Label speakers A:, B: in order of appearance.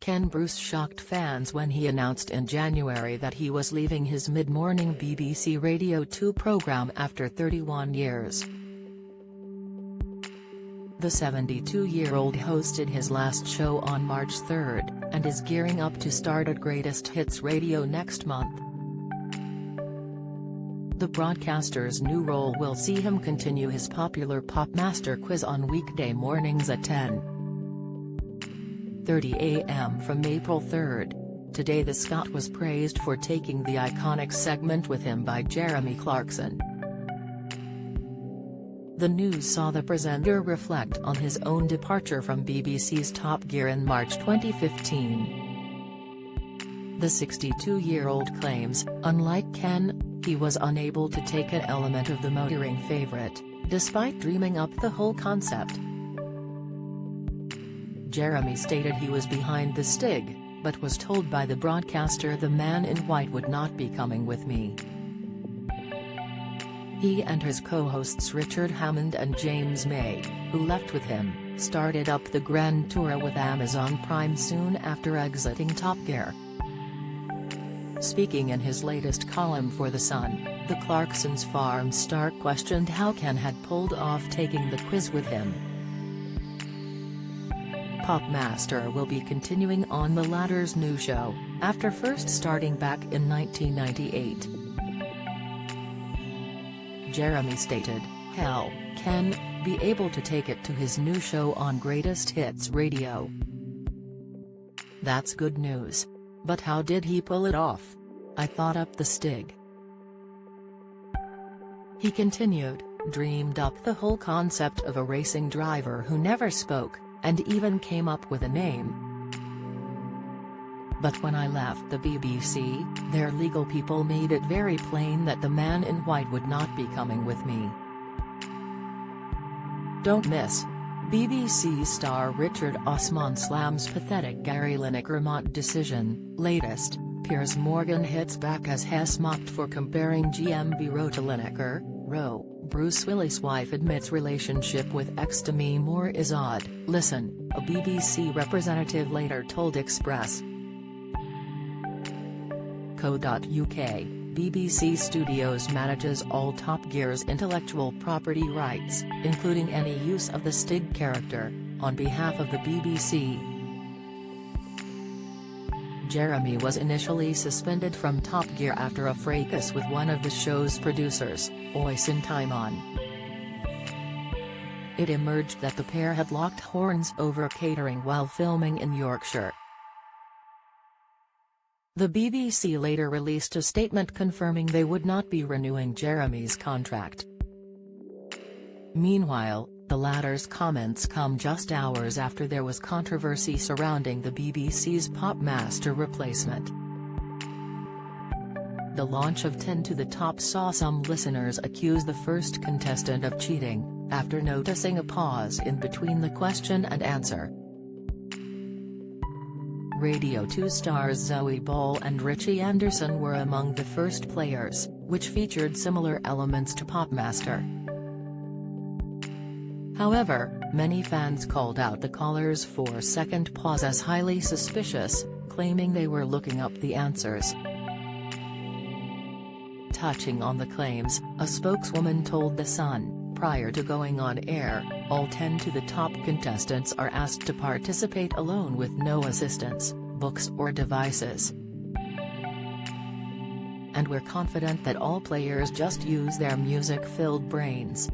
A: Ken Bruce shocked fans when he announced in January that he was leaving his mid-morning BBC Radio 2 programme after 31 years. The 72-year-old hosted his last show on March 3, and is gearing up to start at Greatest Hits Radio next month. The broadcaster's new role will see him continue his popular Pop Master quiz on weekday mornings at 10:30 a.m. from April 3. Today the Scot was praised for taking the iconic segment with him by Jeremy Clarkson. The news saw the presenter reflect on his own departure from BBC's Top Gear in March 2015. The 62-year-old claims, unlike Ken, he was unable to take an element of the motoring favourite, despite dreaming up the whole concept. Jeremy stated he was behind the Stig, but was told by the broadcaster the man in white would not be coming with me. He and his co-hosts Richard Hammond and James May, who left with him, started up the Grand Tour with Amazon Prime soon after exiting Top Gear. Speaking in his latest column for The Sun, the Clarksons farm star questioned how Ken had pulled off taking the quiz with him. Pop Master will be continuing on the latter's new show, after first starting back in 1998. Jeremy stated, "Hell, Ken, be able to take it to his new show on Greatest Hits Radio. That's good news. But how did he pull it off? I thought up the Stig." He continued, "Dreamed up the whole concept of a racing driver who never spoke, and even came up with a name. But when I left the BBC, their legal people made it very plain that the man in white would not be coming with me." Don't miss. BBC star Richard Osman slams pathetic Gary Lineker decision. Latest, Piers Morgan hits back as Hess mocked for comparing GMB to Lineker. Row, Bruce Willis' wife admits relationship with ex-Demi Moore is odd. Listen, a BBC representative later told Express.co.uk. BBC Studios manages all Top Gear's intellectual property rights, including any use of the Stig character, on behalf of the BBC. Jeremy was initially suspended from Top Gear after a fracas with one of the show's producers, Oisin Timon. It emerged that the pair had locked horns over catering while filming in Yorkshire. The BBC later released a statement confirming they would not be renewing Jeremy's contract. Meanwhile, the latter's comments come just hours after there was controversy surrounding the BBC's Pop Master replacement. The launch of 10 to the Top saw some listeners accuse the first contestant of cheating, after noticing a pause in between the question and answer. Radio 2 stars Zoe Ball and Richie Anderson were among the first players, which featured similar elements to Pop Master. However, many fans called out the callers' 4-second pause as highly suspicious, claiming they were looking up the answers. Touching on the claims, a spokeswoman told The Sun, prior to going on air, all 10 to the Top contestants are asked to participate alone with no assistance, books or devices. And we're confident that all players just use their music-filled brains.